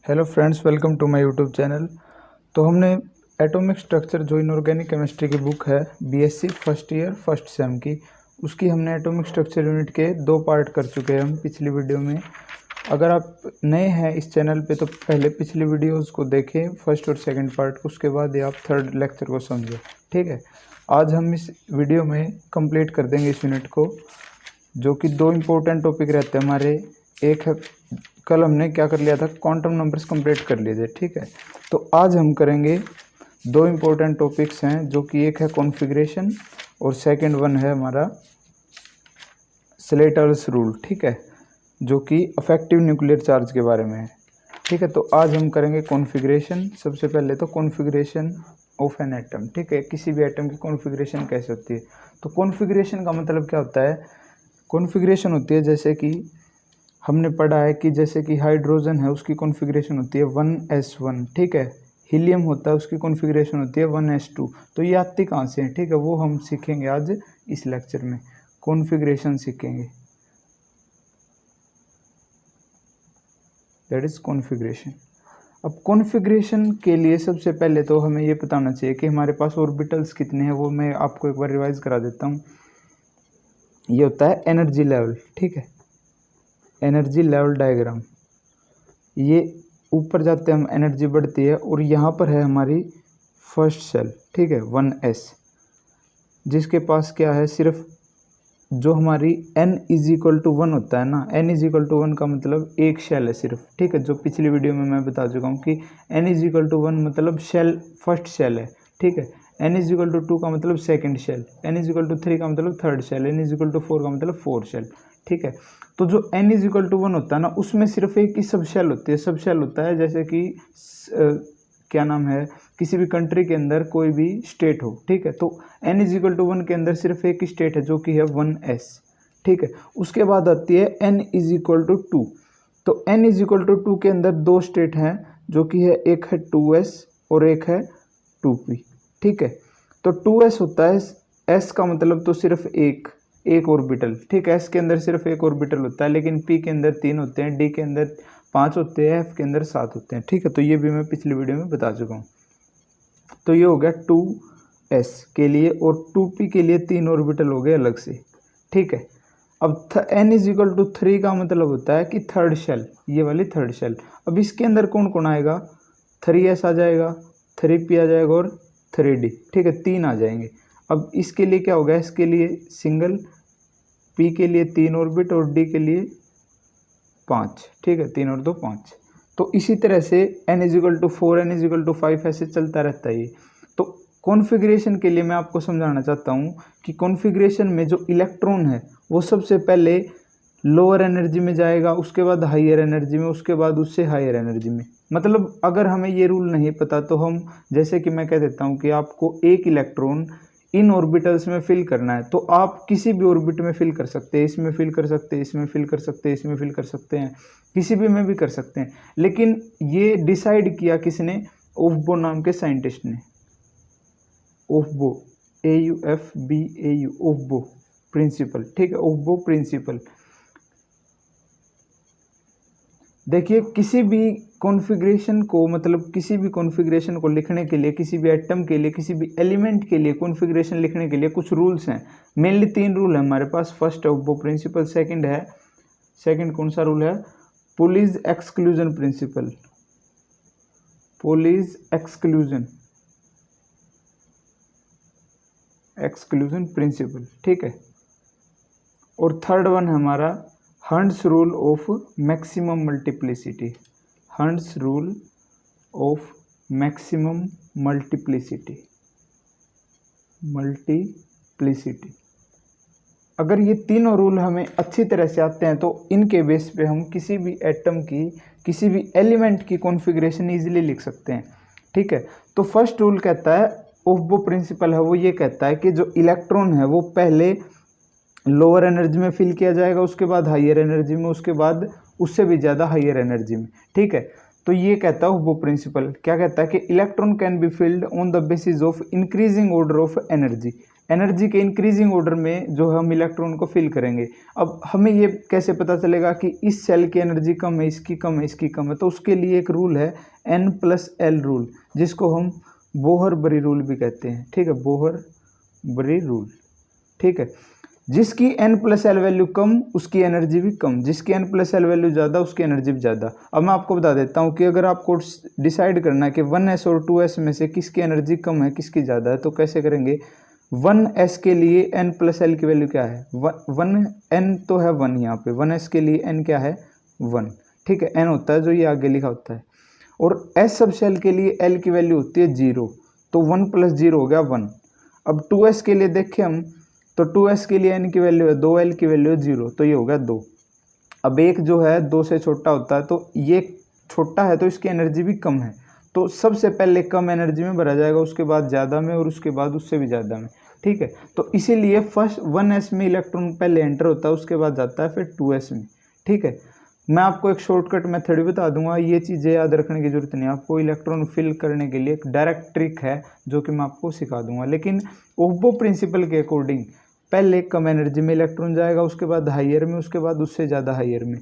Hello friends, welcome to my YouTube channel. तो हमने atomic structure जो इनऑर्गेनिक केमिस्ट्री की बुक है BSc first year first sem की, उसकी हमने एटॉमिक स्ट्रक्चर यूनिट के 2 पार्ट कर चुके हैं हम पिछली वीडियो में। अगर आप नए हैं इस चैनल पे तो पहले पिछली वीडियोस को देखें, फर्स्ट और सेकंड पार्ट, उसके बाद ही आप थर्ड लेक्चर को समझें। ठीक है, आज हम इस वीडियो में कंप्लीट कर देंगे इस यूनिट को, जो कि 2 इम्पोर्टेंट टॉपिक रहते हैं हमारे। एक है, कल हमने क्या कर लिया था, क्वांटम नंबर्स कंप्लीट कर लिए थे। ठीक है, तो आज हम करेंगे 2 इम्पोर्टेंट टॉपिक्स हैं, जो कि एक है कॉन्फ़िगरेशन और सेकंड वन है हमारा स्लेटर्स रूल। ठीक है, जो कि अफेक्टिव न्यूक्लियर चार्ज के बारे में है। ठीक है, तो आज हम करेंगे कॉन्फ़िगरेशन। सबसे पहले तो कॉन्फ़िगरेशन ऑफ एन एटम। ठीक है, किसी भी एटम की कॉन्फ़िगरेशन कैसे होती है। तो कॉन्फ़िगरेशन का मतलब क्या होता है? कॉन्फ़िगरेशन होती है, जैसे कि हमने पढ़ा है कि जैसे कि हाइड्रोजन है, उसकी कॉन्फ़िगरेशन होती है 1s1। ठीक है, हीलियम होता है, उसकी कॉन्फ़िगरेशन होती है 1s2। तो ये आती कहाँ से है? ठीक है, वो हम सीखेंगे आज इस लेक्चर में, कॉन्फ़िगरेशन सीखेंगे, दैट इज़ कॉन्फ़िगरेशन। अब कॉन्फ़िगरेशन के लिए सबसे पहले तो हमें ये पता होना चाहिए कि हमारे पास ऑर्बिटल्स कितने हैं। वो मैं आपको एक बार रिवाइज करा देता हूँ। ये होता है एनर्जी लेवल। ठीक है, एनर्जी लेवल डायग्राम। ये ऊपर जाते हम एनर्जी बढ़ती है, और यहाँ पर है हमारी फर्स्ट सेल। ठीक है, 1s, जिसके पास क्या है, सिर्फ जो हमारी n = 1 होता है ना, n = 1 का मतलब एक शेल है सिर्फ। ठीक है, जो पिछली वीडियो में मैं बता चुका हूँ कि n = 1 मतलब शेल, फर्स्ट शेल है। ठीक है, n = 2 का मतलब सेकंड शेल, n = 3 का मतलब थर्ड शेल, n = 4 का मतलब फोर्थ शेल। ठीक है, तो जो n = 1 होता है ना, उसमें सिर्फ एक ही सब शेल होती है। सब शेल होता है जैसे कि क्या नाम है, किसी भी कंट्री के अंदर कोई भी स्टेट हो। ठीक है, तो n = 1 के अंदर सिर्फ एक ही स्टेट है, जो कि है 1s। ठीक है, उसके बाद आती है n = 2। तो n = 2 के अंदर 2 स्टेट हैं, जो कि है, एक है 2s और एक है 2p। ठीक है, तो 2s होता है, s का मतलब तो सिर्फ एक ऑर्बिटल। ठीक है, s के अंदर सिर्फ एक ऑर्बिटल होता है, लेकिन p के अंदर 3 होते हैं, d के अंदर 5 होते हैं, f के अंदर 7 होते हैं। ठीक है, तो ये भी मैं पिछली वीडियो में बता चुका हूँ। तो ये हो गया 2s के लिए, और 2p के लिए 3 ऑर्बिटल हो गए अलग से। ठीक है, अब n = 3 का मतलब होता है कि थर्ड शेल, ये वाली थर्ड शेल। अब इसके अंदर कौन कौन आएगा? 3s आ जाएगा, 3p आ जाएगा और 3d। ठीक है, 3 आ जाएंगे। अब इसके लिए क्या होगा? इसके लिए सिंगल, p के लिए 3 ऑर्बिट और d के लिए 5। ठीक है, 3 और 2 5। तो इसी तरह से n = 4, n = 5, ऐसे चलता रहता है ये। तो कॉन्फ़िगरेशन के लिए मैं आपको समझाना चाहता हूँ कि कॉन्फ़िगरेशन में जो इलेक्ट्रॉन है, वो सबसे पहले लोअर एनर्जी में जाएगा, उसके बाद हायर एनर्जी में, उसके बाद उससे हायर एनर्जी में। मतलब अगर हमें ये रूल नहीं पता तो हम, जैसे कि मैं कह देता हूँ कि आपको एक इलेक्ट्रॉन इन ऑर्बिटल्स में फिल करना है, तो आप किसी भी ऑर्बिट में फिल कर सकते हैं। इसमें फिल कर सकते हैं, इसमें फिल कर सकते हैं, इसमें फिल कर सकते हैं, किसी भी में भी कर सकते हैं। लेकिन ये डिसाइड किया किसने? ऑफ्बो नाम के साइंटिस्ट ने। ऑफ्बो, AUFBAU, ऑफ्बो प्रिंसिपल। ठीक है, ऑफ्बो प्रिंसिपल। देखिए, किसी भी कॉन्फ़िगरेशन को, मतलब किसी भी कॉन्फ़िगरेशन को लिखने के लिए, किसी भी एटम के लिए, किसी भी एलिमेंट के लिए कॉन्फ़िगरेशन लिखने के लिए कुछ रूल्स हैं। मेनली 3 रूल है हमारे पास। फर्स्ट है ऑफ्बो प्रिंसिपल, सेकंड कौन सा रूल है? पुलिज एक्सक्लूजन प्रिंसिपल, पुलिज एक्सक्लूजन प्रिंसिपल। ठीक है, और थर्ड वन है हमारा hunts rule of maximum multiplicity, hunts rule of maximum multiplicity. अगर ये तीनों रूल हमें अच्छी तरह से आते हैं, तो इनके बेस पे हम किसी भी एटम की, किसी भी एलिमेंट की कॉन्फ़िगरेशन इजीली लिख सकते हैं। ठीक है, तो फर्स्ट रूल कहता है, ऑफ्बो प्रिंसिपल है, वो ये कहता है कि जो इलेक्ट्रॉन है वो पहले लोअर एनर्जी में फिल किया जाएगा, उसके बाद हायर एनर्जी में, उसके बाद उससे भी ज़्यादा हायर एनर्जी में। ठीक है, तो ये कहता है वो प्रिंसिपल, क्या कहता है कि electron can be field on the basis of increasing order of energy. Energy के इंक्रीजिंग ऑर्डर में जो हम इलेक्ट्रॉन को फिल करेंगे। अब हमें ये कैसे पता चलेगा कि इस सेल की एनर्जी कम है, इसकी कम है, इसकी कम है? तो उसके लिए एक रूल है N+L रूल, जिसको हम बोहर-बरी रूल भी कहते हैं, ठीक है, बोहर-बरी रूल, ठीक है। जिसकी N+L वैल्यू कम उसकी एनर्जी भी कम, जिसकी N+L वैल्यू ज़्यादा उसकी एनर्जी भी ज़्यादा। अब मैं आपको बता देता हूँ कि अगर आपको डिसाइड करना है कि 1s और 2s में से किसकी एनर्जी कम है किसकी ज़्यादा है, तो कैसे करेंगे? 1s के लिए N+L की वैल्यू क्या है? 1n तो है 1 यहाँ पे, 1s के लिए n क्या है? 1, ठीक है। n होता है जो ये आगे लिखा होता है, और s सब सेल के लिए l की वैल्यू होती है 0, तो 1 + 0 हो गया 1। अब 2s के लिए देखें हम, तो 2s के लिए n की वैल्यू है 2, l की वैल्यू है 0, तो ये हो गया 2। अब एक जो है 2 से छोटा होता है, तो ये छोटा है तो इसकी एनर्जी भी कम है, तो सबसे पहले कम एनर्जी में भरा जाएगा, उसके बाद ज़्यादा में, और उसके बाद उससे भी ज़्यादा में, ठीक है। तो इसीलिए फर्स्ट 1s में इलेक्ट्रॉन पहले एंटर होता है, उसके बाद जाता है फिर 2s में, ठीक है। मैं आपको एक शॉर्टकट मेथड भी बता दूंगा, ये चीज़ें याद रखने की जरूरत नहीं है आपको। इलेक्ट्रॉन फिल करने के लिए एक डायरेक्ट ट्रिक है जो कि मैं आपको सिखा दूंगा, लेकिन ओह्बो प्रिंसिपल के अकॉर्डिंग पहले कम एनर्जी में इलेक्ट्रॉन जाएगा, उसके बाद हाइयर में, उसके बाद उससे ज़्यादा हाइयर में।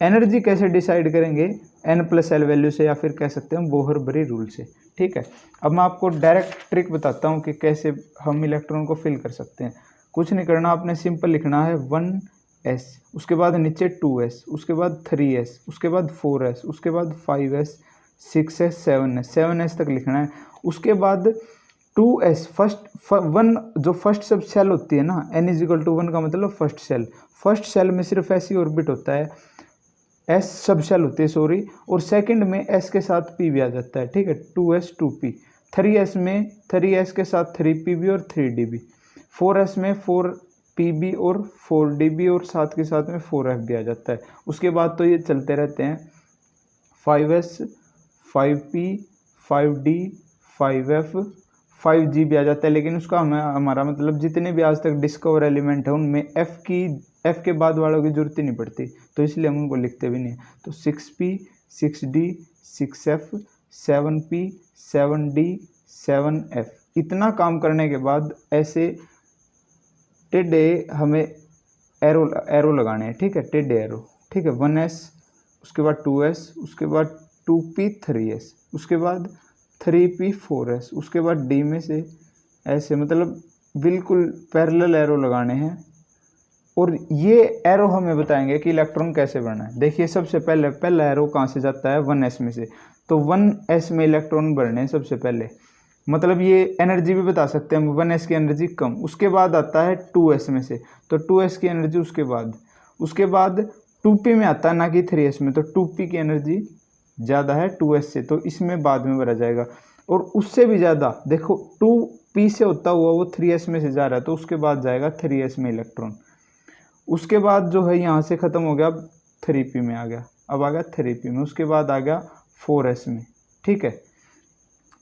एनर्जी कैसे डिसाइड करेंगे? N+L वैल्यू से, या फिर कह सकते हैं बोहर-बरी रूल से, ठीक है। अब मैं आपको डायरेक्ट ट्रिक बताता हूँ कि कैसे हम इलेक्ट्रॉन को फिल कर सकते हैं। कुछ नहीं करना, आपने सिंपल लिखना है 1s, उसके बाद नीचे 2s, उसके बाद 3s, उसके बाद 4s, उसके बाद 5s, 6s, 7s तक लिखना है। उसके बाद 2s फर्स्ट 1 जो फर्स्ट सब सेल होती है ना, n=1 का मतलब फर्स्ट सेल। फर्स्ट सेल में सिर्फ s ही ऑर्बिट होता है, s सब सेल होती है सॉरी, और सेकंड में s के साथ p भी आ जाता है, ठीक है, 2s 2p। 3s में 3s के साथ 3pb और 3db। 4s में 4pb और 4db, और साथ के साथ में 4f भी आ जाता है। उसके बाद तो ये चलते रहते हैं, 5s 5p 5d 5f 5g भी आ जाता है, लेकिन उसका हमारा मतलब जितने भी आज तक डिस्कवर एलिमेंट है उनमें f के बाद वालों की जरूरत ही नहीं पड़ती, तो इसलिए हम उनको लिखते भी नहीं। तो 6p 6d 6f 7p 7d 7f। इतना काम करने के बाद ऐसे टेढ़े हमें एरो लगाने हैं, ठीक है, टेढ़े एरो, ठीक है। 1s, उसके बाद 2s, उसके बाद 2p 3s, उसके बाद 3p 4s, उसके बाद d में से ऐसे, मतलब बिल्कुल पैरेलल एरो लगाने हैं। और ये एरो हमें बताएंगे कि इलेक्ट्रॉन कैसे बढ़ना है। देखिए सबसे पहला एरो कहाँ से जाता है? 1s में से, तो 1s में इलेक्ट्रॉन बढ़ने हैं सबसे पहले, मतलब ये एनर्जी भी बता सकते हैं हम, 1s की एनर्जी कम। उसके बाद आता है 2s में से, तो 2s की एनर्जी उसके बाद 2p में आता है, ना कि 3s में, तो 2p की एनर्जी ज़्यादा है 2s से, तो इसमें बाद में भरा जाएगा। और उससे भी ज़्यादा देखो, 2p से होता हुआ वो 3s में से जा रहा है, तो उसके बाद जाएगा 3s में इलेक्ट्रॉन। उसके बाद जो है यहाँ से ख़त्म हो गया, अब 3p में आ गया, अब आ गया 3p में, उसके बाद आ गया 4s में, ठीक है।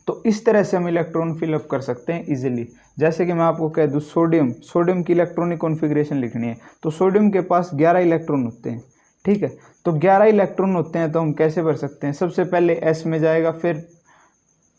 तो इस तरह से हम इलेक्ट्रॉन फिलअप कर सकते हैं इजीली। जैसे कि मैं आपको कह दूँ, सोडियम की इलेक्ट्रॉनिक कॉन्फ़िगरेशन लिखनी है, तो सोडियम के पास 11 इलेक्ट्रॉन होते हैं, ठीक है। तो 11 इलेक्ट्रॉन होते हैं, तो हम कैसे भर सकते हैं? सबसे पहले s में जाएगा, फिर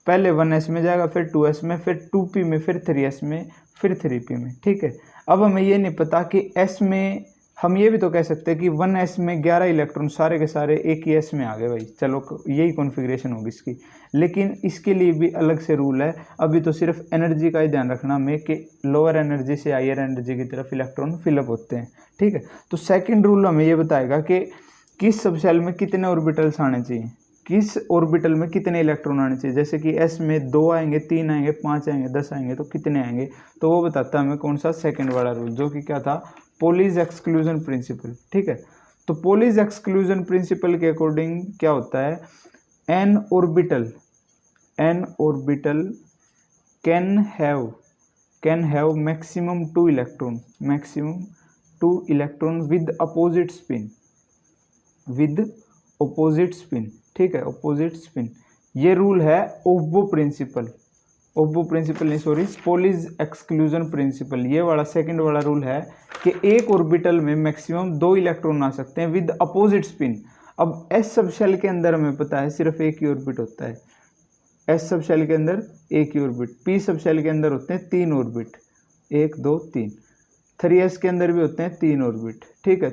पहले 1s में जाएगा, फिर 2s में, फिर 2p में, फिर 3s में, फिर 3p में, ठीक है। अब हमें ये नहीं पता कि s में, हम ये भी तो कह सकते हैं कि 1s में 11 इलेक्ट्रॉन सारे के सारे एक ही s में आ गए भाई, चलो यही कॉन्फ़िगरेशन होगी इसकी। लेकिन इसके लिए भी अलग से रूल है। अभी तो सिर्फ एनर्जी का ही ध्यान रखना हमें कि लोअर एनर्जी से हायर एनर्जी की तरफ इलेक्ट्रॉन फिलअप होते हैं, ठीक है। तो सेकेंड रूल हमें ये बताएगा कि किस सब सेल में कितने ऑर्बिटल्स आने चाहिए, किस ऑर्बिटल में कितने इलेक्ट्रॉन आने चाहिए। जैसे कि s में 2 आएंगे, 3 आएंगे, 5 आएंगे, 10 आएंगे, तो कितने आएंगे? तो वो बताता है हमें कौन सा? सेकंड वाला रूल, जो कि क्या था? पोलीज एक्सक्लूजन प्रिंसिपल, ठीक है। तो पोलीज एक्सक्लूजन प्रिंसिपल के अकॉर्डिंग क्या होता है? N orbital can have maximum 2 electron with opposite spin, ठीक है, अपोजिट स्पिन। ये रूल है ओह्बो प्रिंसिपल नहीं सॉरी, पोलीज एक्सक्लूजन प्रिंसिपल। ये वाला सेकंड वाला रूल है कि एक ऑर्बिटल में मैक्सिमम 2 इलेक्ट्रॉन आ सकते हैं विद अपोजिट स्पिन। अब एस सब शेल के अंदर हमें पता है सिर्फ एक ही ऑर्बिट होता है, एस सब शेल के अंदर एक ही ऑर्बिट। पी सब शेल के अंदर होते हैं 3 ऑर्बिट, 1 2 3। 3s के अंदर भी होते हैं 3 ऑर्बिट, ठीक है,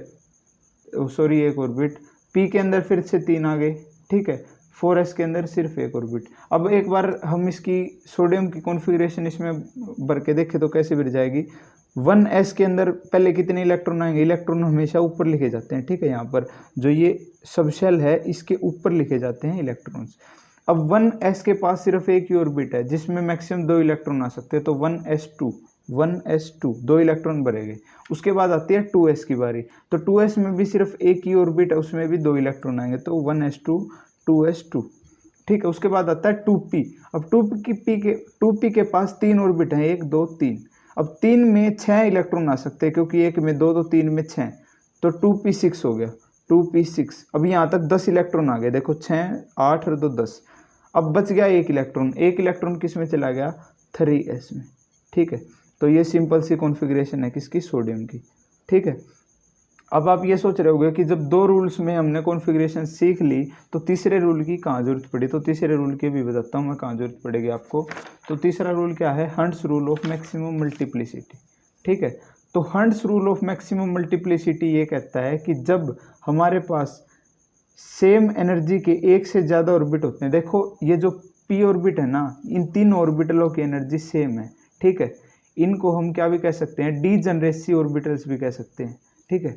सॉरी 1 ऑर्बिट। p के अंदर फिर से 3 आ गए, ठीक है। 4s के अंदर सिर्फ 1 ऑर्बिट। अब एक बार हम इसकी सोडियम की कॉन्फ़िगरेशन इसमें भर के देखें तो कैसे भर जाएगी। 1s के अंदर पहले कितने इलेक्ट्रॉन आएंगे, इलेक्ट्रॉन हमेशा ऊपर लिखे जाते हैं, ठीक है। यहाँ पर जो ये सबशेल है इसके ऊपर लिखे जाते हैं इलेक्ट्रॉन्स। अब 1s के पास सिर्फ एक ही ऑर्बिट है जिसमें मैक्सिमम 2 इलेक्ट्रॉन आ सकते हैं, तो 1s2 2 इलेक्ट्रॉन भरेंगे। उसके बाद आती है 2s की बारी, तो 2s में भी सिर्फ एक ही ऑर्बिट है, उसमें भी 2 इलेक्ट्रॉन आएंगे, तो 1s2 2s2, ठीक है। उसके बाद आता है 2p। अब 2p के पास 3 ऑर्बिट हैं, 1 2 3। अब 3 में 6 इलेक्ट्रॉन आ सकते हैं क्योंकि 1 में 2 तो 3 में 6, तो 2p6 हो गया, 2p6। अब यहाँ तक 10 इलेक्ट्रॉन आ गए, देखो 6 8 और 2 10। अब बच गया एक इलेक्ट्रॉन किस में चला गया, 3s में, ठीक है। तो ये सिंपल सी कॉन्फ़िगरेशन है किसकी, सोडियम की, ठीक है। अब आप ये सोच रहे होंगे कि जब 2 रूल्स में हमने कॉन्फ़िगरेशन सीख ली तो तीसरे रूल की कहाँ जरूरत पड़ी। तो तीसरे रूल की भी बताता हूँ मैं कहाँ जरूरत पड़ेगी आपको। तो तीसरा रूल क्या है, hunts rule of maximum multiplicity, ठीक है। तो hunts rule of maximum multiplicity ये कहता है कि जब हमारे पास सेम एनर्जी के एक से ज़्यादा ऑर्बिट होते हैं, देखो ये जो p ऑर्बिट है ना, इन 3 ऑर्बिटलों की एनर्जी सेम है, ठीक है। इनको हम क्या भी कह सकते हैं, डीजनरेसी ऑर्बिटल्स भी कह सकते हैं, ठीक है,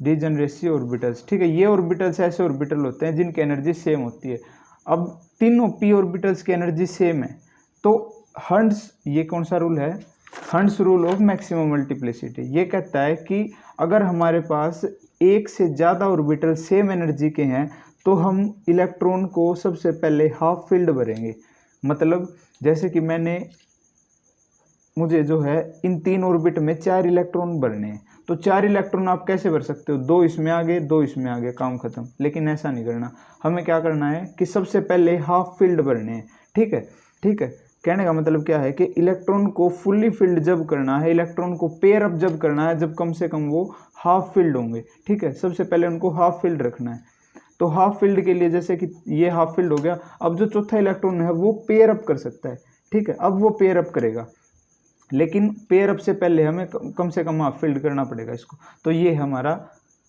डीजनरेसी ऑर्बिटल्स, ठीक है। ये ऑर्बिटल्स ऐसे ऑर्बिटल होते हैं जिनकी एनर्जी सेम होती है। अब तीनों p ऑर्बिटल्स की एनर्जी सेम है, तो हंट्स, ये कौन सा रूल है, hunts rule of maximum multiplicity, ये कहता है कि अगर हमारे पास एक से ज़्यादा ऑर्बिटल सेम एनर्जी के हैं तो हम इलेक्ट्रॉन को सबसे पहले हाफ फील्ड भरेंगे। मतलब जैसे कि मुझे जो है इन 3 ऑर्बिट में 4 इलेक्ट्रॉन भरने हैं, तो 4 इलेक्ट्रॉन आप कैसे भर सकते हो, 2 इसमें आ गए 2 इसमें आ गए, काम खत्म। लेकिन ऐसा नहीं करना, हमें क्या करना है कि सबसे पहले हाफ फील्ड भरने हैं, ठीक है, ठीक है। कहने का मतलब क्या है कि इलेक्ट्रॉन को फुल्ली फील्ड जब करना है, इलेक्ट्रॉन को पेयर अप जब करना है, जब कम से कम वो हाफ फील्ड होंगे, ठीक है। सबसे पहले उनको हाफ फील्ड रखना है। तो हाफ फील्ड के लिए जैसे कि ये हाफ फील्ड हो गया, अब जो चौथा इलेक्ट्रॉन है वो पेयर अप कर सकता है, ठीक है। अब वो पेयर अप करेगा, लेकिन पेयर अप से पहले हमें कम से कम हाफ फील्ड करना पड़ेगा इसको। तो ये हमारा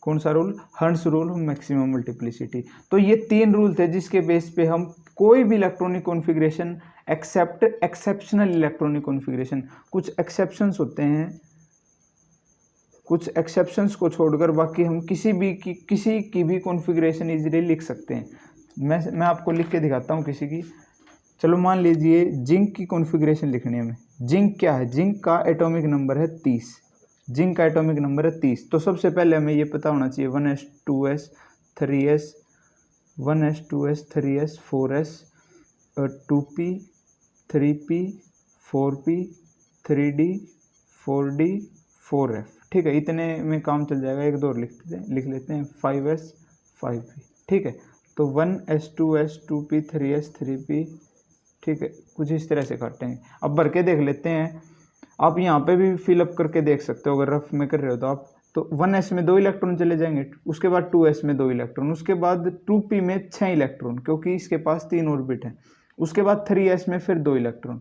कौन सा rule, hunts rule of maximum multiplicity. तो ये 3 रूल थे जिसके बेस पे हम कोई भी electronic configuration except exceptional electronic configuration, कुछ एक्सेप्शंस होते हैं, कुछ एक्सेप्शंस को छोड़कर बाकी हम किसी की भी कॉन्फ़िगरेशन इजीली लिख सकते हैं। मैं आपको लिख के दिखाता हूँ किसी की। चलो मान लीजिए जिंक की कॉन्फ़िगरेशन लिखनी है हमें। जिंक क्या है, जिंक का एटॉमिक नंबर है 30, जिंक का एटॉमिक नंबर है 30। तो सबसे पहले हमें ये पता होना चाहिए 1s 2s 3s 1s 2s 3s 4s 2p 3p 4p 3d 4d 4f, ठीक है। इतने में काम चल जाएगा। एक दो और लिख लेते हैं 5s 5p, ठीक है। तो 1s 2s 2p 3s 3p, ठीक है, कुछ इस तरह से काटेंगे। अब भर के देख लेते हैं, आप यहाँ पे भी फिलअप करके देख सकते हो अगर रफ में कर रहे हो तो आप। तो 1s में 2 इलेक्ट्रॉन चले जाएंगे, उसके बाद 2s में 2 इलेक्ट्रॉन, उसके बाद 2p में 6 इलेक्ट्रॉन क्योंकि इसके पास 3 ऑर्बिट हैं, उसके बाद 3s में फिर 2 इलेक्ट्रॉन,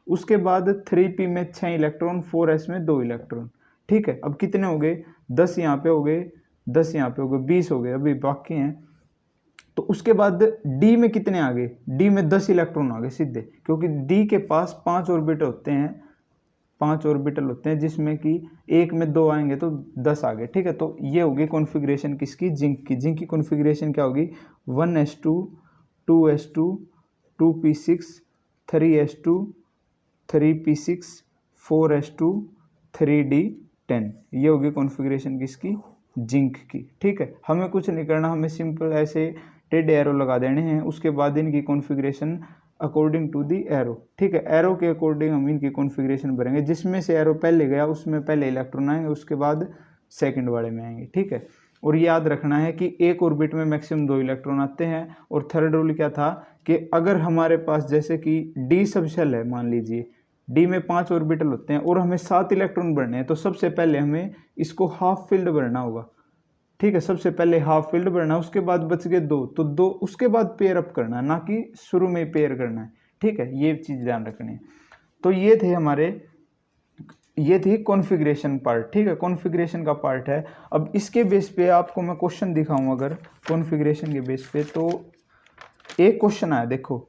उसके बाद 3p में 6 इलेक्ट्रॉन, 4s में 2 इलेक्ट्रॉन, ठीक है। अब कितने हो गए, 10 यहाँ पे हो गए, 10 यहाँ पे हो गए, 20 हो गए, अभी बाकी हैं। तो उसके बाद डी में कितने आ गए, डी में 10 इलेक्ट्रॉन आ गए सीधे, क्योंकि डी के पास 5 ऑर्बिटल होते हैं, 5 ऑर्बिटल होते हैं जिसमें कि एक में 2 आएंगे तो 10 आ गए, ठीक है। तो ये होगी कॉन्फ़िगरेशन किसकी, जिंक की। जिंक की कॉन्फ़िगरेशन क्या होगी, 1s2 2s2 2p6 3s2 3p6 4s2 3d10, ये होगी कॉन्फ़िगरेशन किसकी, जिंक की, ठीक है। हमें कुछ नहीं करना, हमें सिंपल ऐसे टेढ़े एरो लगा देने हैं, उसके बाद इनकी configuration according to the arrow, ठीक है। एरो के अकॉर्डिंग हम इनकी कॉन्फ़िगरेशन भरेंगे, जिसमें से एरो पहले गया उसमें पहले इलेक्ट्रॉन आएंगे, उसके बाद सेकंड वाले में आएंगे, ठीक है। और याद रखना है कि एक ऑर्बिट में मैक्सिमम 2 इलेक्ट्रॉन आते हैं। और थर्ड रूल क्या था कि अगर हमारे पास जैसे कि डी सबशेल है, मान लीजिए डी में 5 ऑर्बिटल होते हैं और हमें 7 इलेक्ट्रॉन भरने हैं, तो सबसे पहले हमें इसको हाफ फील्ड भरना होगा, ठीक है। सबसे पहले हाफ फील्ड भरना है, उसके बाद बच गए 2, तो 2 उसके बाद पेयर अप करना है, ना कि शुरू में पेयर करना है। ठीक है, ये चीज़ ध्यान रखनी है। तो ये थी कॉन्फ़िगरेशन पार्ट। ठीक है, कॉन्फ़िगरेशन का पार्ट है। अब इसके बेस पे आपको मैं क्वेश्चन दिखाऊं अगर कॉन्फ़िगरेशन के बेस पे, तो एक क्वेश्चन आया, देखो,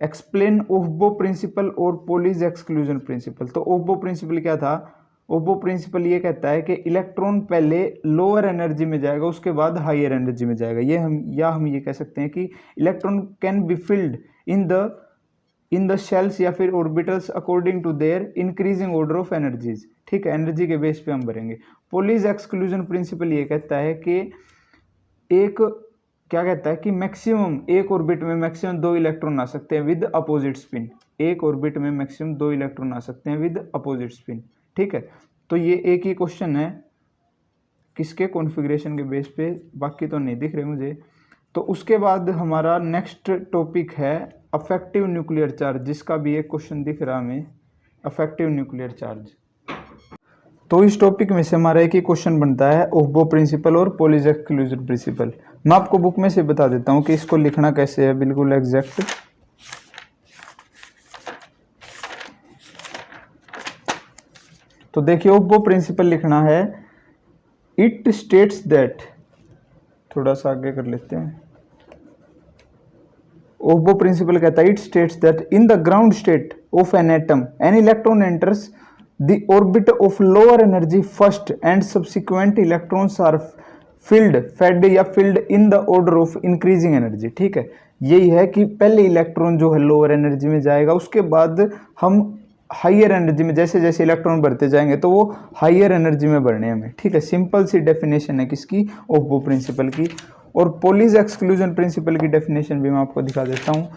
एक्सप्लेन ओह्बो प्रिंसिपल और पोलिस एक्सक्लूजन प्रिंसिपल। तो ओह्बो प्रिंसिपल क्या था? ओह्बो प्रिंसिपल ये कहता है कि इलेक्ट्रॉन पहले लोअर एनर्जी में जाएगा, उसके बाद हायर एनर्जी में जाएगा। हम ये कह सकते हैं कि electron can be filled in the shells या फिर orbitals according to their increasing order of energies. ठीक है, एनर्जी के बेस पे हम भरेंगे। पोलिस एक्सक्लूजन प्रिंसिपल ये कहता है कि मैक्सिमम एक ऑर्बिट में मैक्सिमम 2 इलेक्ट्रॉन आ सकते हैं विद अपोजिट स्पिन। एक ऑर्बिट में मैक्सिमम 2 इलेक्ट्रॉन आ सकते हैं विद अपोजिट स्पिन। ठीक है, तो ये एक ही क्वेश्चन है किसके? कॉन्फ़िगरेशन के बेस पे, बाकी तो नहीं दिख रहे मुझे। तो उसके बाद हमारा नेक्स्ट टॉपिक है अफेक्टिव न्यूक्लियर चार्ज, जिसका भी एक क्वेश्चन दिख रहा हमें, अफेक्टिव न्यूक्लियर चार्ज। तो इस टॉपिक में से हमारा एक ही क्वेश्चन बनता है, ओह्बो प्रिंसिपल और पोलिस एक्सक्लूजन प्रिंसिपल। मैं आपको बुक में से बता देता हूँ कि इसको लिखना कैसे है, बिल्कुल एग्जैक्ट। तो देखिए, ओह्बो प्रिंसिपल लिखना है, इट स्टेट्स दैट, थोड़ा सा आगे कर लेते हैं। ओह्बो प्रिंसिपल कहता है, it states that in the ground state of an atom an electron enters the orbit of lower energy first and subsequent electrons are fed या filled in the order of increasing energy. ठीक है, यही है कि पहले electron जो है lower energy में जाएगा, उसके बाद हम हाइयर एनर्जी में, जैसे जैसे इलेक्ट्रॉन बढ़ते जाएंगे तो वो हाइयर एनर्जी में बढ़ने हमें। ठीक है, सिंपल सी डेफिनेशन है किसकी? ओह्बो प्रिंसिपल की। और पोलिस एक्सक्लूजन प्रिंसिपल की डेफिनेशन भी मैं आपको दिखा देता हूँ।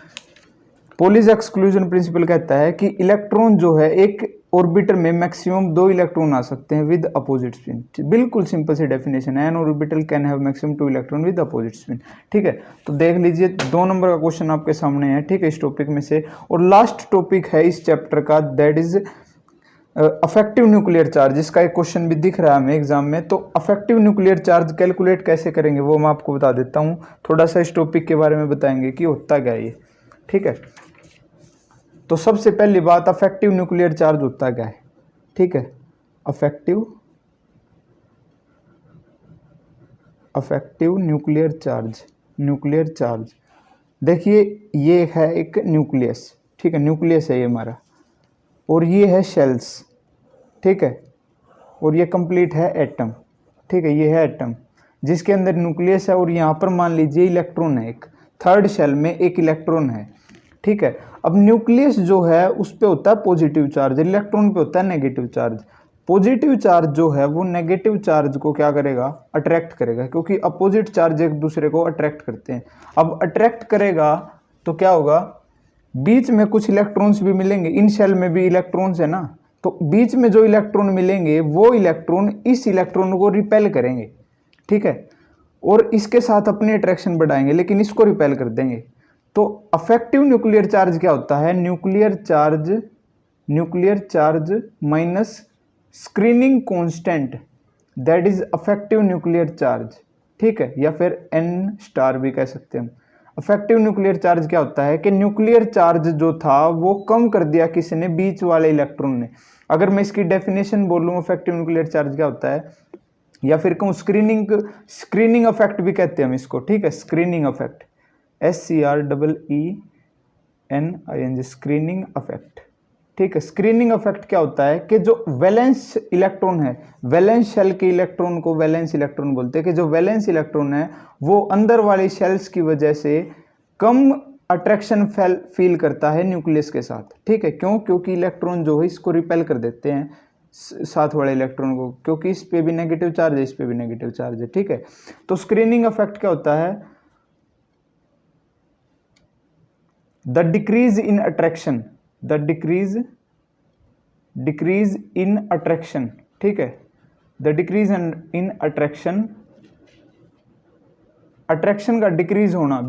पोलिस एक्सक्लूजन प्रिंसिपल कहता है कि इलेक्ट्रॉन जो है एक ऑर्बिटर में मैक्सिमम 2 इलेक्ट्रॉन आ सकते हैं विद अपोजिट स्पिन। बिल्कुल सिंपल सी डेफिनेशन है, N orbital can have maximum 2 electron with opposite spin. ठीक है, तो देख लीजिए 2 नंबर का क्वेश्चन आपके सामने है। ठीक है, इस टॉपिक में से। और लास्ट टॉपिक है इस चैप्टर का, that is affective nuclear charge. इसका एक क्वेश्चन भी दिख रहा है हमें एग्जाम में। तो अफेक्टिव न्यूक्लियर चार्ज कैलकुलेट कैसे करेंगे वो मैं आपको बता देता हूँ। थोड़ा सा इस टॉपिक के बारे में बताएंगे कि होता क्या है ये। ठीक है, तो सबसे पहली बात, अफेक्टिव न्यूक्लियर चार्ज होता क्या है? ठीक है, अफेक्टिव न्यूक्लियर चार्ज, देखिए ये है एक न्यूक्लियस। ठीक है, न्यूक्लियस है ये हमारा, और ये है शेल्स। ठीक है, और ये कंप्लीट है एटम। ठीक है, ये है एटम जिसके अंदर न्यूक्लियस है, और यहाँ पर मान लीजिए इलेक्ट्रॉन है, एक थर्ड शेल में एक इलेक्ट्रॉन है। ठीक है, अब न्यूक्लियस जो है उस पे होता है पॉजिटिव चार्ज, इलेक्ट्रॉन पे होता है नेगेटिव चार्ज। पॉजिटिव चार्ज जो है वो नेगेटिव चार्ज को क्या करेगा? अट्रैक्ट करेगा, क्योंकि अपोजिट चार्ज एक दूसरे को अट्रैक्ट करते हैं। अब अट्रैक्ट करेगा तो क्या होगा? बीच में कुछ इलेक्ट्रॉन्स भी मिलेंगे, इन शेल में भी इलेक्ट्रॉन्स है ना, तो बीच में जो इलेक्ट्रॉन मिलेंगे वो इलेक्ट्रॉन इस इलेक्ट्रॉन को रिपेल करेंगे। ठीक है, और इसके साथ अपनी अट्रैक्शन बढ़ाएंगे, लेकिन इसको रिपेल कर देंगे। तो अफेक्टिव न्यूक्लियर चार्ज क्या होता है? Nuclear charge minus screening constant, that is affective nuclear charge. ठीक है, या फिर N स्टार भी कह सकते हैं हम। अफेक्टिव न्यूक्लियर चार्ज क्या होता है कि न्यूक्लियर चार्ज जो था वो कम कर दिया किसने? बीच वाले इलेक्ट्रॉन ने। अगर मैं इसकी डेफिनेशन बोलूँ अफेक्टिव न्यूक्लियर चार्ज क्या होता है, या फिर कहूँ स्क्रीनिंग अफेक्ट भी कहते हैं हम इसको। ठीक है, screening affect, SCREENING, screening affect. ठीक है, स्क्रीनिंग अफेक्ट क्या होता है कि जो वैलेंस इलेक्ट्रॉन है, वैलेंस शेल के इलेक्ट्रॉन को वैलेंस इलेक्ट्रॉन बोलते हैं, कि जो वैलेंस इलेक्ट्रॉन है वो अंदर वाली शेल्स की वजह से कम अट्रैक्शन फील करता है न्यूक्लियस के साथ। ठीक है, क्यों? क्योंकि इलेक्ट्रॉन जो है इसको रिपेल कर देते हैं साथ वाले इलेक्ट्रॉन को, क्योंकि इस पे भी नेगेटिव चार्ज है, इस पे भी नेगेटिव चार्ज है। ठीक है, तो स्क्रीनिंग अफेक्ट क्या होता है? द डिक्रीज इन अट्रैक्शन, ठीक है, द डिक्रीज इन अट्रैक्शन का डिक्रीज होना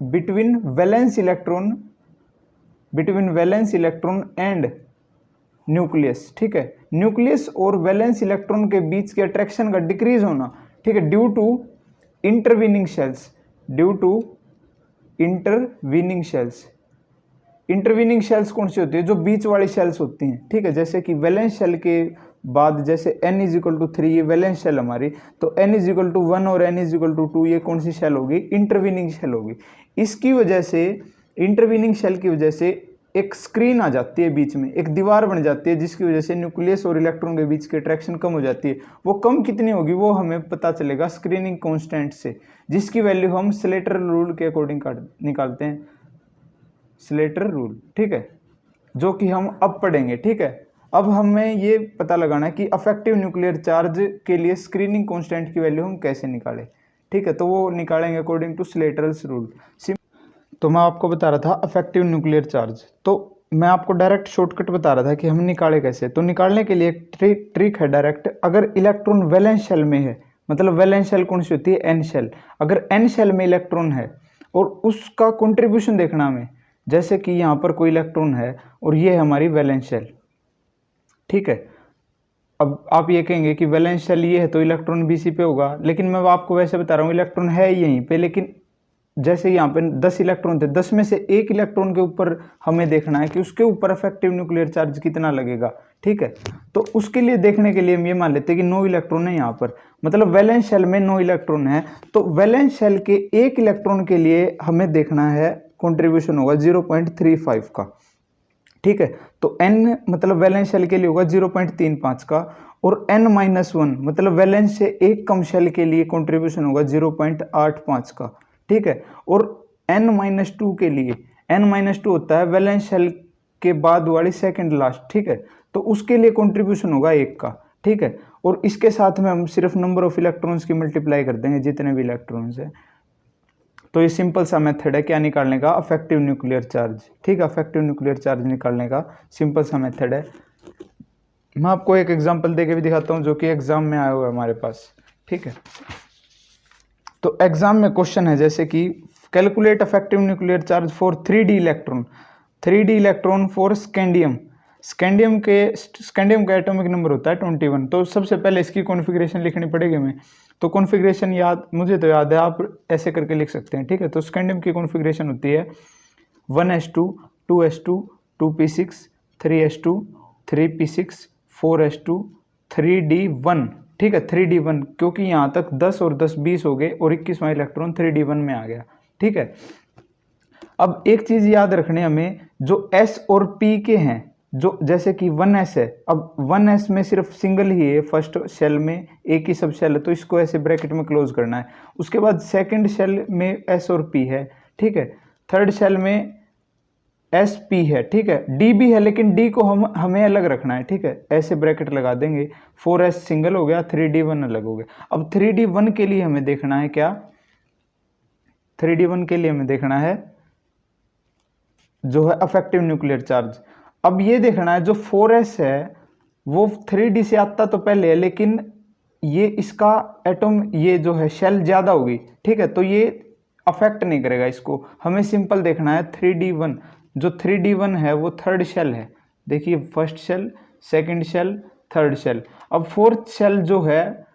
between valence electron and nucleus. ठीक है, न्यूक्लियस और वैलेंस इलेक्ट्रॉन के बीच के अट्रैक्शन का डिक्रीज होना ठीक है, due to intervening shells, due to intervening shells. Intervening shells कौन सी होती है? जो बीच वाली शेल्स होती हैं, ठीक है, जैसे कि वैलेंस शेल के बाद जैसे n इज इक्वल टू 3 ये वैलेंस शेल हमारी, तो n इज इक्वल टू 1 और n इज इक्वल टू 2 ये कौन सी शेल होगी? इंटरवीनिंग शेल होगी। इसकी वजह से, इंटरवीनिंग शेल की वजह से एक स्क्रीन आ जाती है बीच में, एक दीवार बन जाती है, जिसकी वजह से न्यूक्लियस और इलेक्ट्रॉन के बीच की अट्रैक्शन कम हो जाती है। वो कम कितनी होगी वो हमें पता चलेगा स्क्रीनिंग कांस्टेंट से, जिसकी वैल्यू हम स्लेटर रूल के अकॉर्डिंग निकालते हैं, स्लेटर रूल, ठीक है, जो कि हम अब पढ़ेंगे। ठीक है, अब हमें ये पता लगाना है कि अफेक्टिव न्यूक्लियर चार्ज के लिए स्क्रीनिंग कांस्टेंट की वैल्यू हम कैसे निकालें। ठीक है, तो वो निकालेंगे अकॉर्डिंग टू स्लेटर्स रूल। तो मैं आपको बता रहा था अफेक्टिव न्यूक्लियर चार्ज, तो मैं आपको डायरेक्ट शॉर्टकट बता रहा था कि हम निकाले कैसे। तो निकालने के लिए एक ट्रिक है डायरेक्ट। अगर इलेक्ट्रॉन वैलेंस शेल में है, मतलब वैलेंस शेल कौन सी होती है? N shell. अगर एन शेल में इलेक्ट्रॉन है और उसका कंट्रीब्यूशन देखना हमें, जैसे कि यहाँ पर कोई इलेक्ट्रॉन है और ये है हमारी वैलेंस शेल, ठीक है। अब आप ये कहेंगे कि वैलेंस शेल ये है तो इलेक्ट्रॉन बीसी पे होगा, लेकिन मैं आपको वैसे बता रहा हूँ इलेक्ट्रॉन है यहीं पे, लेकिन जैसे यहाँ पे 10 इलेक्ट्रॉन थे, 10 में से एक इलेक्ट्रॉन के ऊपर हमें देखना है कि उसके ऊपर अफेक्टिव न्यूक्लियर चार्ज कितना लगेगा। ठीक है, तो उसके लिए देखने के लिए हम ये मान लेते हैं कि 9 इलेक्ट्रॉन है यहाँ पर, मतलब वैलेंस शेल में 9 इलेक्ट्रॉन है, तो वैलेंस शेल के एक इलेक्ट्रॉन के लिए हमें देखना है कंट्रीब्यूशन होगा 0.35 का। ठीक है, तो n मतलब वैलेंस शेल के लिए होगा 0.35 का, और n-1 मतलब वैलेंस से एक कम शेल के लिए कंट्रीब्यूशन होगा 0.85 का। ठीक है, और n-2 के लिए, n-2 होता है वैलेंस शेल के बाद वाली सेकंड लास्ट, ठीक है, तो उसके लिए कंट्रीब्यूशन होगा 1 का। ठीक है, और इसके साथ में हम सिर्फ नंबर ऑफ इलेक्ट्रॉन्स की मल्टीप्लाई कर देंगे, जितने भी इलेक्ट्रॉन्स हैं। तो ये सिंपल सा मेथड है क्या निकालने का? Affective nuclear charge. ठीक है, अफेक्टिव न्यूक्लियर चार्ज निकालने का सिंपल सा मेथड है। मैं आपको एक एग्जांपल देके भी दिखाता हूँ जो कि एग्जाम में आया हुआ है हमारे पास। ठीक है, तो एग्जाम में क्वेश्चन है जैसे कि calculate affective nuclear charge for 3D electron, 3D electron for scandium. Scandium का एटॉमिक नंबर होता है 21। तो सबसे पहले इसकी कॉन्फ़िगरेशन लिखनी पड़ेगी हमें। तो कॉन्फ़िगरेशन मुझे तो याद है, आप ऐसे करके लिख सकते हैं। ठीक है, तो स्कैंडियम की कॉन्फ़िगरेशन होती है 1s2 2s2 2p6 3s2 3p6 4s2 3d1। ठीक है, 3d1, क्योंकि यहाँ तक 10 और 10 20 हो गए और 21वां इलेक्ट्रॉन 3d1 में आ गया। ठीक है, अब एक चीज याद रखनी हमें, जो s और p के हैं, जो जैसे कि 1s है, अब 1s में सिर्फ सिंगल ही है, फर्स्ट शेल में एक ही सब शेल है, तो इसको ऐसे ब्रैकेट में क्लोज करना है। उसके बाद सेकंड शेल में s और p है, ठीक है, थर्ड शेल में एस पी है, ठीक है, डी भी है, लेकिन डी को हमें अलग रखना है। ठीक है, ऐसे ब्रैकेट लगा देंगे, 4s सिंगल हो गया, 3d1 अलग हो गया। अब 3d1 के लिए हमें देखना है क्या? 3d1 के लिए हमें देखना है जो है अफेक्टिव न्यूक्लियर चार्ज। अब ये देखना है जो 4s है वो 3d से आता तो पहले है, लेकिन ये इसका एटम ये जो है शेल ज्यादा होगी। ठीक है, तो ये अफेक्ट नहीं करेगा इसको। हमें सिंपल देखना है 3d1, जो 3d1 है वो थर्ड शेल है। देखिए, first shell, second shell, third shell. अब फोर्थ शेल जो है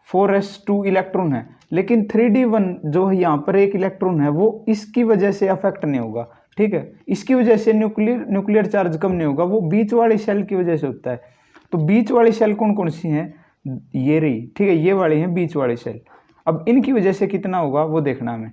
4s2 इलेक्ट्रॉन है, लेकिन 3d1 जो है यहाँ पर एक इलेक्ट्रॉन है, वो इसकी वजह से अफेक्ट नहीं होगा। ठीक है, इसकी वजह से न्यूक्लियर चार्ज कम नहीं होगा, वो बीच वाली शेल की वजह से होता है। तो बीच वाली शेल कौन कौन सी हैं? ये रही, ठीक है, ये वाली हैं बीच वाली शेल। अब इनकी वजह से कितना होगा वो देखना हमें।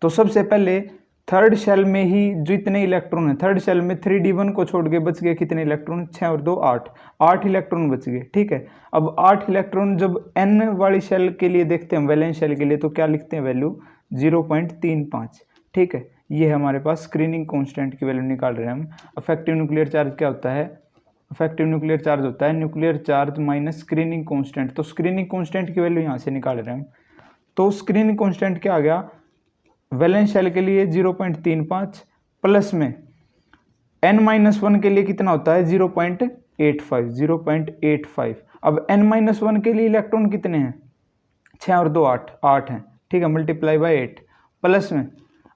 तो सबसे पहले थर्ड शेल में ही जितने इलेक्ट्रॉन है, थर्ड शेल में 3d1 को छोड़ के बच गए कितने इलेक्ट्रॉन? 6 और 2 8, 8 इलेक्ट्रॉन बच गए। ठीक है, अब 8 इलेक्ट्रॉन जब n वाली शेल के लिए देखते हैं, वैलेंस शेल के लिए, तो क्या लिखते हैं वैल्यू? 0.35। ठीक है, ये है हमारे पास स्क्रीनिंग कांस्टेंट की वैल्यू निकाल रहे हैं हम। अफेक्टिव न्यूक्लियर चार्ज क्या होता है? अफेक्टिव न्यूक्लियर चार्ज होता है nuclear charge minus screening constant. तो स्क्रीनिंग कांस्टेंट की वैल्यू यहाँ से निकाल रहे हैं हम। तो स्क्रीनिंग कांस्टेंट क्या आ गया? वैलेंस शेल के लिए 0.35 प्लस में n-1 के लिए कितना होता है? 0.85, 0.85। अब n-1 के लिए इलेक्ट्रॉन कितने हैं? 6 और 2 8, 8 हैं। ठीक है, मल्टीप्लाई बाय 8 प्लस में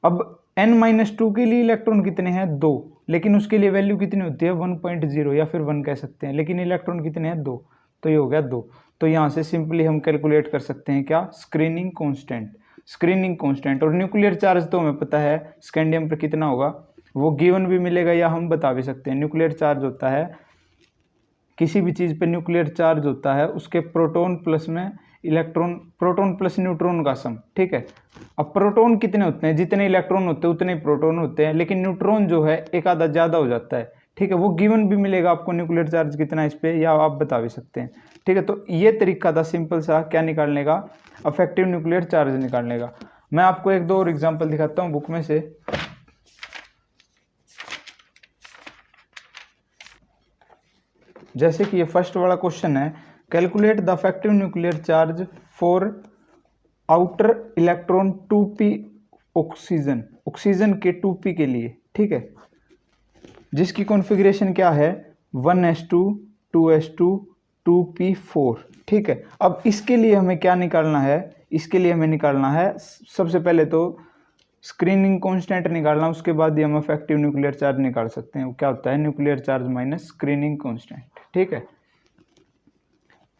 अब n-2 के लिए इलेक्ट्रॉन कितने हैं? 2, लेकिन उसके लिए वैल्यू कितनी होती है? 1.0 या फिर 1 कह सकते हैं, लेकिन इलेक्ट्रॉन कितने हैं? 2। तो ये हो गया 2। तो यहाँ से सिंपली हम कैलकुलेट कर सकते हैं क्या, स्क्रीनिंग कांस्टेंट। और न्यूक्लियर चार्ज तो हमें पता है स्कैंडियम पर कितना होगा, वो गिवन भी मिलेगा या हम बता भी सकते हैं। न्यूक्लियर चार्ज होता है, किसी भी चीज़ पे न्यूक्लियर चार्ज होता है उसके प्रोटॉन प्लस में इलेक्ट्रॉन, प्रोटॉन प्लस न्यूट्रॉन का सम, ठीक है। अब प्रोटॉन कितने होते हैं, जितने इलेक्ट्रॉन होते हैं उतने प्रोटॉन होते हैं, लेकिन न्यूट्रॉन जो है एक आधा ज़्यादा हो जाता है, ठीक है। वो गिवन भी मिलेगा आपको न्यूक्लियर चार्ज कितना इस पे, या आप बता भी सकते हैं, ठीक है। तो ये तरीका था सिंपल सा क्या निकालने का, अफेक्टिव न्यूक्लियर चार्ज निकालने का। मैं आपको एक दो और एग्जाम्पल दिखाता हूँ बुक में से। जैसे कि ये फर्स्ट वाला क्वेश्चन है, calculate the affective nuclear charge for outer electron 2p oxygen के 2p के लिए, ठीक है, जिसकी कॉन्फ़िगरेशन क्या है 1s2 2s2 2p4, ठीक है। अब इसके लिए हमें क्या निकालना है, इसके लिए हमें निकालना है सबसे पहले तो स्क्रीनिंग कांस्टेंट निकालना, उसके बाद ही हम अफेक्टिव न्यूक्लियर चार्ज निकाल सकते हैं। वो क्या होता है, nuclear charge minus screening constant, ठीक है,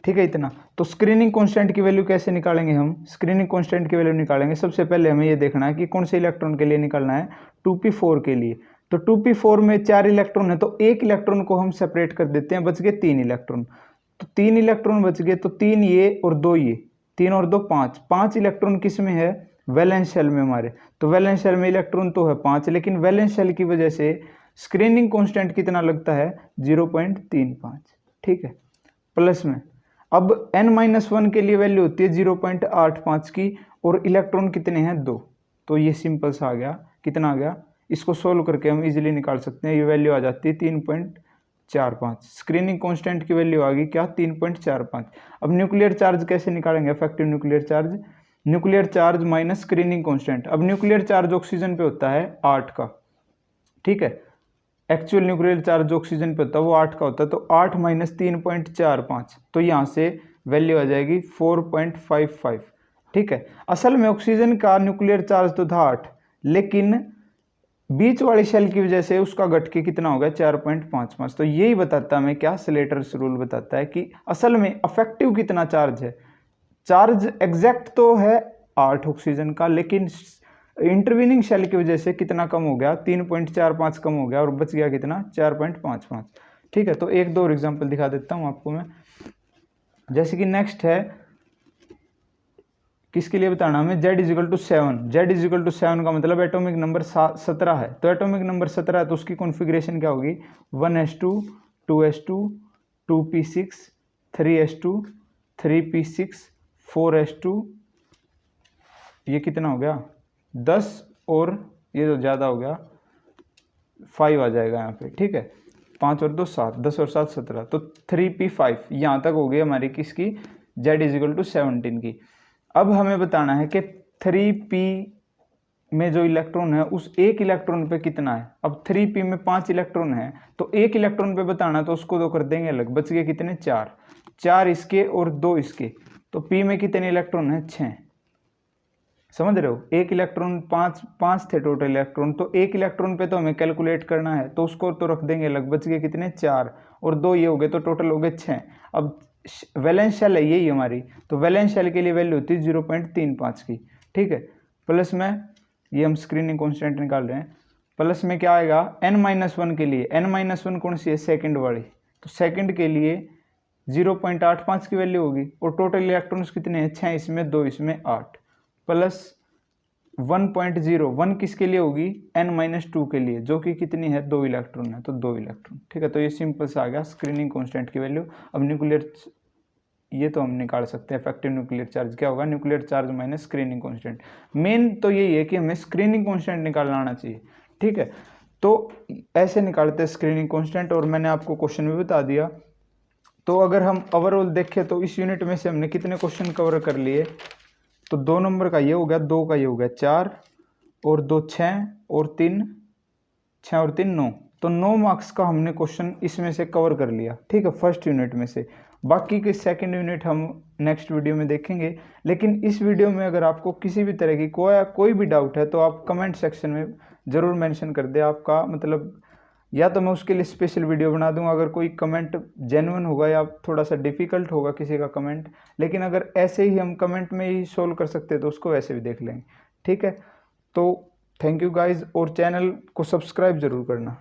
ठीक है इतना। तो स्क्रीनिंग कांस्टेंट की वैल्यू कैसे निकालेंगे हम, स्क्रीनिंग कांस्टेंट की वैल्यू निकालेंगे, सबसे पहले हमें ये देखना है कि कौन से इलेक्ट्रॉन के लिए निकालना है, 2p4 के लिए। तो 2p4 में 4 इलेक्ट्रॉन है, तो एक इलेक्ट्रॉन को हम सेपरेट कर देते हैं, बच गए 3 इलेक्ट्रॉन। तो 3 इलेक्ट्रॉन बच गए, तो 3 ये और 2 ये, 3 और 2 5, 5 इलेक्ट्रॉन किस में है, वैलेंस शेल में हमारे। तो वैलेंस शेल में इलेक्ट्रॉन तो है 5, लेकिन वैलेंस शेल की वजह से स्क्रीनिंग कांस्टेंट कितना लगता है 0.35, ठीक है, प्लस में। अब n-1 के लिए वैल्यू होती है 0.85 की, और इलेक्ट्रॉन कितने हैं 2, तो ये सिंपल सा आ गया, कितना आ गया, इसको सोल्व करके हम इजीली निकाल सकते हैं। ये वैल्यू आ जाती है 3.45, स्क्रीनिंग कांस्टेंट की वैल्यू आ गई क्या 3.45। अब न्यूक्लियर चार्ज कैसे निकालेंगे, effective nuclear charge minus screening constant. अब न्यूक्लियर चार्ज ऑक्सीजन पे होता है 8 का, ठीक है, एक्चुअल न्यूक्लियर चार्ज ऑक्सीजन पे होता है वो 8 का होता है, तो 8 माइनस 3.45, तो यहाँ से वैल्यू आ जाएगी 4.55, ठीक है। असल में ऑक्सीजन का न्यूक्लियर चार्ज तो था 8, लेकिन बीच वाली शेल की वजह से उसका घट के कितना हो गया 4.55। तो यही बताता है हमें क्या, स्लेटर्स रूल बताता है कि असल में अफेक्टिव कितना चार्ज है। चार्ज एग्जैक्ट तो है 8 ऑक्सीजन का, लेकिन इंटरवीनिंग शेल की वजह से कितना कम हो गया, 3.45 कम हो गया, और बच गया कितना 4.55, ठीक है। तो एक दो और एग्जांपल दिखा देता हूं आपको मैं। जैसे कि नेक्स्ट है, किसके लिए बताना हमें, Z=7 का मतलब एटॉमिक नंबर 17 है। तो एटॉमिक नंबर 17 है, तो उसकी कॉन्फ़िगरेशन क्या होगी 1s2 2s2 2p6 3s2 3p6 4s2, ये कितना हो गया 10, और ये तो ज़्यादा हो गया 5 आ जाएगा यहाँ पे, ठीक है, 5 और 2 7, 10 और 7 17, तो 3p5 यहाँ तक हो गई हमारी किसकी, Z=17 की। अब हमें बताना है कि 3p में जो इलेक्ट्रॉन है उस एक इलेक्ट्रॉन पे कितना है। अब 3p में 5 इलेक्ट्रॉन है, तो एक इलेक्ट्रॉन पे बताना, तो उसको 2 कर देंगे अलग, बच गए कितने 4 इसके और 2 इसके, तो p में कितने इलेक्ट्रॉन है 6, समझ रहे हो। एक इलेक्ट्रॉन 5 थे टोटल इलेक्ट्रॉन, तो एक इलेक्ट्रॉन पे तो हमें कैलकुलेट करना है, तो उसको तो रख देंगे अलग, बच गए कितने 4 और 2 ये हो गए, तो टोटल हो गए 6। अब वैलेंस शेल है यही हमारी, तो वैलेंस शेल के लिए वैल्यू होती है 0.35 की, ठीक है। प्लस में ये हम स्क्रीनिंग कांस्टेंट निकाल रहे हैं, प्लस में क्या आएगा n-1 के लिए, n-1 कौन सी है सेकंड वाली, तो सेकंड के लिए 0.85 की वैल्यू होगी, और टोटल इलेक्ट्रॉन्स कितने हैं 6 इसमें 2 इसमें 8, प्लस 1.01 किसके लिए होगी n-2 के लिए, जो कि कितनी है 2 इलेक्ट्रॉन है, तो 2 इलेक्ट्रॉन, ठीक है। तो ये सिंपल सा आ गया स्क्रीनिंग कांस्टेंट की वैल्यू। अब न्यूक्लियर, ये तो हम निकाल सकते हैं इफेक्टिव न्यूक्लियर चार्ज क्या होगा, nuclear charge minus screening constant. Main तो यही है कि हमें स्क्रीनिंग कांस्टेंट निकालना आना चाहिए, ठीक है। तो ऐसे निकालते हैं स्क्रीनिंग कांस्टेंट, और मैंने आपको क्वेश्चन भी बता दिया। तो अगर हम ओवरऑल देखें तो इस यूनिट में से हमने कितने क्वेश्चन कवर कर लिए, तो 2 नंबर का ये हो गया, 2 का ये हो गया 4, और 2 6, और 3 6 और 3 9, तो 9 मार्क्स का हमने क्वेश्चन इसमें से कवर कर लिया, ठीक है, फर्स्ट यूनिट में से। बाकी के सेकंड यूनिट हम नेक्स्ट वीडियो में देखेंगे। लेकिन इस वीडियो में अगर आपको किसी भी तरह की कोई भी डाउट है, तो आप कमेंट सेक्शन में ज़रूर मेंशन कर दें। आपका मतलब या तो मैं उसके लिए स्पेशल वीडियो बना दूंगा अगर कोई कमेंट जेन्युइन होगा या थोड़ा सा डिफ़िकल्ट होगा किसी का कमेंट, लेकिन अगर ऐसे ही हम कमेंट में ही सोल्व कर सकते हैं तो उसको वैसे भी देख लेंगे। ठीक है, तो थैंक यू गाइज, और चैनल को सब्सक्राइब ज़रूर करना।